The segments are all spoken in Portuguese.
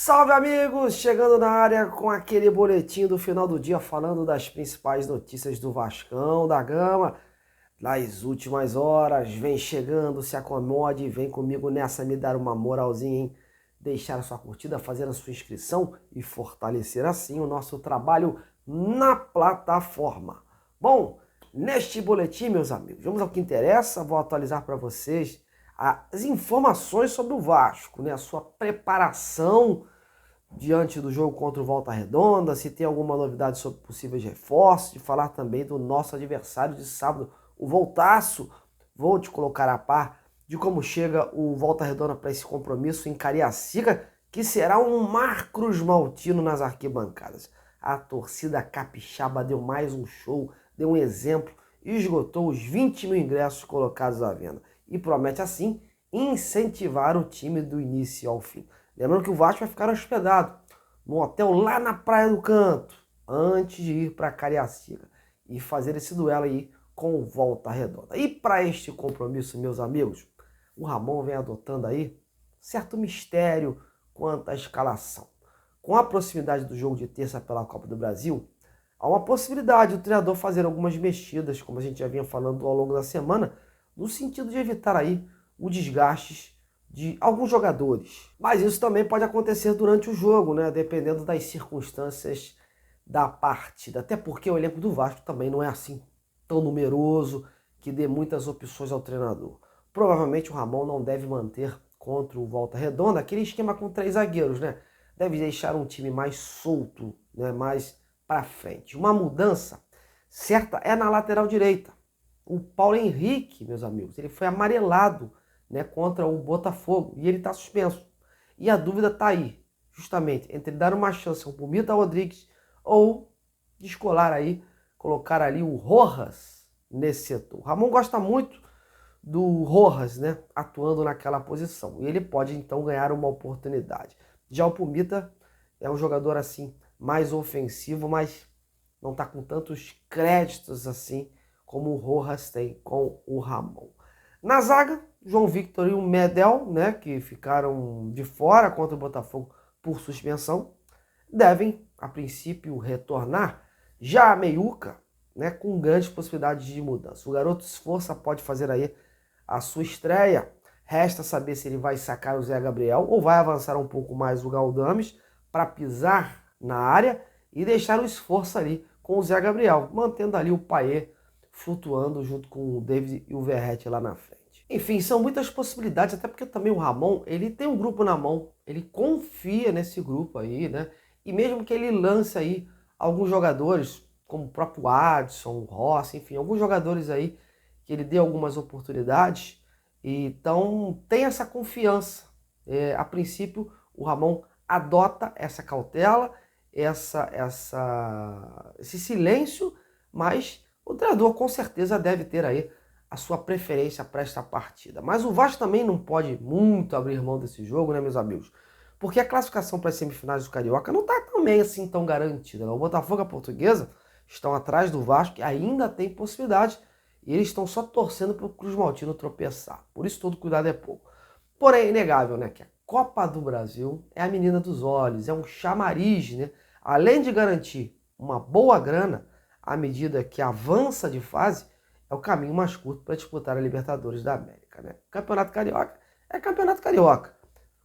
Salve amigos! Chegando na área com aquele boletim do final do dia falando das principais notícias do Vascão da Gama. Nas últimas horas, vem chegando, se acomode e vem comigo nessa, me dar uma moralzinha, hein? Deixar a sua curtida, fazer a sua inscrição e fortalecer assim o nosso trabalho na plataforma. Bom, neste boletim, meus amigos, vamos ao que interessa. Vou atualizar para vocês as informações sobre o Vasco, né? A sua preparação diante do jogo contra o Volta Redonda, se tem alguma novidade sobre possíveis reforços, de falar também do nosso adversário de sábado, o Voltaço. Vou te colocar a par de como chega o Volta Redonda para esse compromisso em Cariacica, que será um mar cruzmaltino nas arquibancadas. A torcida capixaba deu mais um show, deu um exemplo, esgotou os 20 mil ingressos colocados à venda e promete assim incentivar o time do início ao fim. Lembrando que o Vasco vai ficar hospedado num hotel lá na Praia do Canto, antes de ir para Cariacica e fazer esse duelo aí com o Volta Redonda. E para este compromisso, meus amigos, o Ramon vem adotando aí certo mistério quanto à escalação. Com a proximidade do jogo de terça pela Copa do Brasil, há uma possibilidade do treinador fazer algumas mexidas, como a gente já vinha falando ao longo da semana, no sentido de evitar aí o desgaste de alguns jogadores. Mas isso também pode acontecer durante o jogo, né? Dependendo das circunstâncias da partida. Até porque o elenco do Vasco também não é assim tão numeroso que dê muitas opções ao treinador. Provavelmente o Ramon não deve manter contra o Volta Redonda aquele esquema com 3 zagueiros, né? Deve deixar um time mais solto, né? Mais para frente. Uma mudança certa é na lateral direita. O Paulo Henrique, meus amigos, ele foi amarelado, né, contra o Botafogo e ele está suspenso. E a dúvida está aí, justamente, entre dar uma chance ao Pumita Rodrigues ou descolar aí, colocar ali o Rojas nesse setor. O Ramon gosta muito do Rojas, né, atuando naquela posição. E ele pode então ganhar uma oportunidade. Já o Pumita é um jogador assim mais ofensivo, mas não está com tantos créditos assim como o Rojas tem com o Ramon. Na zaga, João Victor e o Medel, né, que ficaram de fora contra o Botafogo por suspensão, devem, a princípio, retornar. Já a Meiuca, né, com grandes possibilidades de mudança. O garoto esforça pode fazer aí a sua estreia. Resta saber se ele vai sacar o Zé Gabriel ou vai avançar um pouco mais o Galdames para pisar na área e deixar o esforço ali com o Zé Gabriel, mantendo ali o Payet flutuando junto com o David e o Verratti lá na frente. Enfim, são muitas possibilidades, até porque também o Ramon, ele tem um grupo na mão, ele confia nesse grupo aí, né? E mesmo que ele lance aí alguns jogadores, como o próprio Adson, o Rossi, enfim, alguns jogadores aí que ele dê algumas oportunidades, então tem essa confiança. A princípio, o Ramon adota essa cautela, esse silêncio, mas o treinador com certeza deve ter aí a sua preferência para esta partida. Mas o Vasco também não pode muito abrir mão desse jogo, né, meus amigos? Porque a classificação para as semifinais do Carioca não está também assim tão garantida. Né? O Botafogo e a Portuguesa estão atrás do Vasco e ainda tem possibilidade. E eles estão só torcendo para o Cruz Maltino tropeçar. Por isso todo cuidado é pouco. Porém, é inegável, né, que a Copa do Brasil é a menina dos olhos, é um chamariz, né? Além de garantir uma boa grana, à medida que avança de fase, é o caminho mais curto para disputar a Libertadores da América, né? Campeonato Carioca é Campeonato Carioca.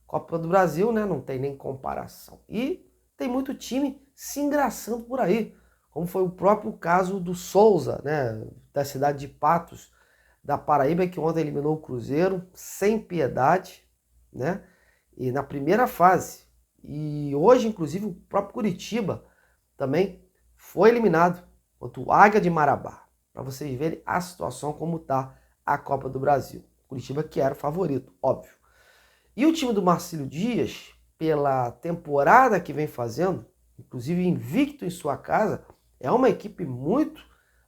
Copa do Brasil, né, não tem nem comparação. E tem muito time se engraçando por aí, como foi o próprio caso do Souza, né, da cidade de Patos, da Paraíba, que ontem eliminou o Cruzeiro sem piedade, né? E na primeira fase. E hoje, inclusive, o próprio Curitiba também foi eliminado contra o Águia de Marabá. Para vocês verem a situação como está a Copa do Brasil. Curitiba que era o favorito, óbvio. E o time do Marcílio Dias, pela temporada que vem fazendo, inclusive invicto em sua casa, é uma equipe muito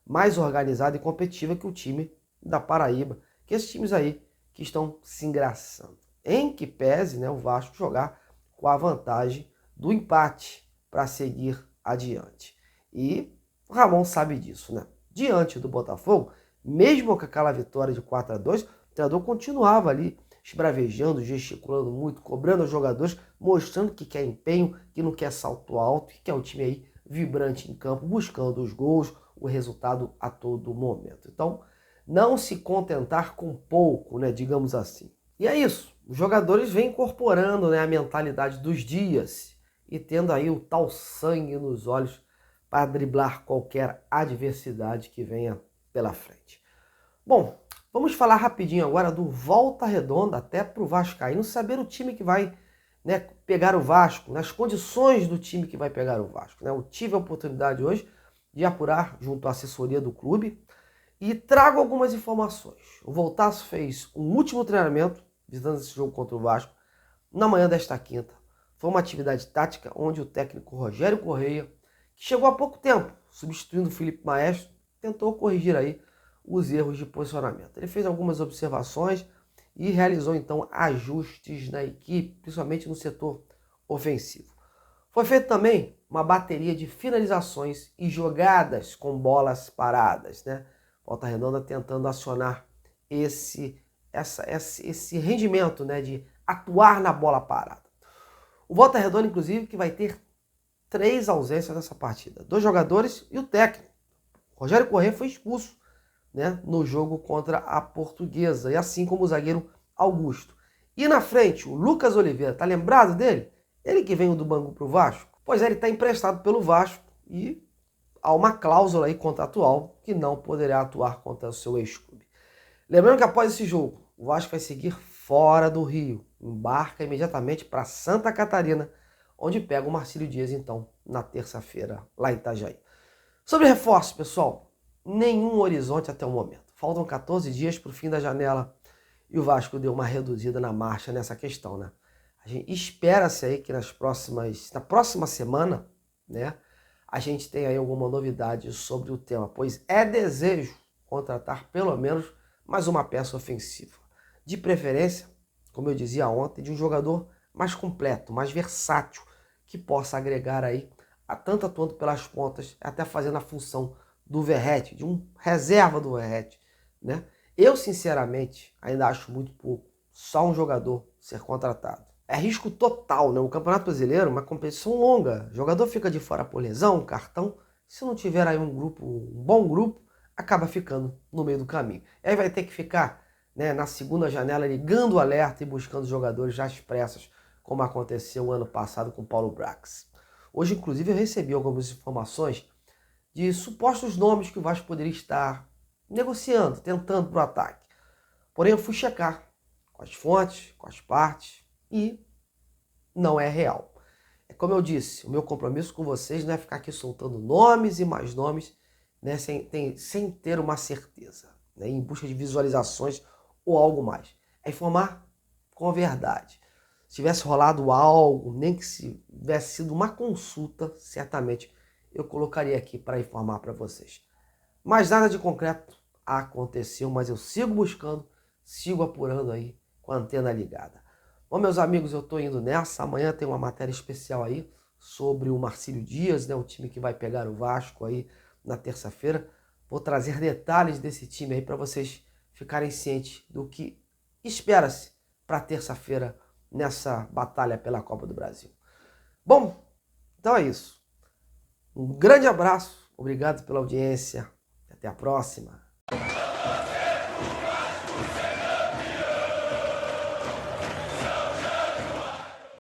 mais organizada e competitiva que o time da Paraíba, que esses times aí que estão se engraçando. Em que pese, né, o Vasco jogar com a vantagem do empate para seguir adiante. E o Ramon sabe disso, né? Diante do Botafogo, mesmo com aquela vitória de 4-2, o treinador continuava ali esbravejando, gesticulando muito, cobrando os jogadores, mostrando que quer empenho, que não quer salto alto, que quer um time aí vibrante em campo, buscando os gols, o resultado a todo momento. Então, não se contentar com pouco, né, digamos assim. E é isso, os jogadores vêm incorporando, né, a mentalidade dos dias e tendo aí o tal sangue nos olhos para driblar qualquer adversidade que venha pela frente. Bom, vamos falar rapidinho agora do Volta Redonda, até para o Vascaíno saber o time que vai, né, pegar o Vasco, nas condições do time que vai pegar o Vasco. Né? Eu tive a oportunidade hoje de apurar junto à assessoria do clube e trago algumas informações. O Voltaço fez um último treinamento, visando esse jogo contra o Vasco, na manhã desta quinta. Foi uma atividade tática onde o técnico Rogério Correia, que chegou há pouco tempo, substituindo o Felipe Maestro, tentou corrigir aí os erros de posicionamento. Ele fez algumas observações e realizou então ajustes na equipe, principalmente no setor ofensivo. Foi feito também uma bateria de finalizações e jogadas com bolas paradas, né? Volta Redonda tentando acionar esse rendimento, né, de atuar na bola parada. O Volta Redonda, inclusive, que vai ter 3 ausências nessa partida. 2 jogadores e o técnico. Rogério Corrêa foi expulso, né, no jogo contra a Portuguesa, e assim como o zagueiro Augusto. E na frente, o Lucas Oliveira, tá lembrado dele? Ele que veio do Bangu pro Vasco? Pois é, ele está emprestado pelo Vasco e há uma cláusula aí contratual que não poderá atuar contra o seu ex-clube. Lembrando que após esse jogo, o Vasco vai seguir fora do Rio, embarca imediatamente para Santa Catarina, onde pega o Marcílio Dias, então, na terça-feira, lá em Itajaí. Sobre reforço, pessoal, nenhum horizonte até o momento. Faltam 14 dias para o fim da janela e o Vasco deu uma reduzida na marcha nessa questão, né? A gente espera-se aí que na próxima semana, né, a gente tenha aí alguma novidade sobre o tema, pois é desejo contratar pelo menos mais uma peça ofensiva. De preferência, como eu dizia ontem, de um jogador mais completo, mais versátil, que possa agregar aí, tanto atuando pelas pontas, até fazendo a função do Verratti, de um reserva do Verratti, né? Eu, sinceramente, ainda acho muito pouco só um jogador ser contratado. É risco total, né? O Campeonato Brasileiro é uma competição longa. O jogador fica de fora por lesão, cartão. Se não tiver aí um bom grupo, acaba ficando no meio do caminho. E aí vai ter que ficar, né, na segunda janela ligando o alerta e buscando jogadores já expressos, como aconteceu o ano passado com Paulo Brax. Hoje, inclusive, eu recebi algumas informações de supostos nomes que o Vasco poderia estar negociando, tentando para o ataque. Porém, eu fui checar com as fontes, com as partes, e não é real. É como eu disse, o meu compromisso com vocês não é ficar aqui soltando nomes e mais nomes, né, sem ter uma certeza, né, em busca de visualizações ou algo mais. É informar com a verdade. Se tivesse rolado algo, nem que se tivesse sido uma consulta, certamente eu colocaria aqui para informar para vocês. Mas nada de concreto aconteceu, mas eu sigo buscando, sigo apurando aí com a antena ligada. Bom, meus amigos, eu estou indo nessa. Amanhã tem uma matéria especial aí sobre o Marcílio Dias, né, o time que vai pegar o Vasco aí na terça-feira. Vou trazer detalhes desse time aí para vocês ficarem cientes do que espera-se para terça-feira nessa batalha pela Copa do Brasil. Bom, então é isso. Um grande abraço, obrigado pela audiência, até a próxima.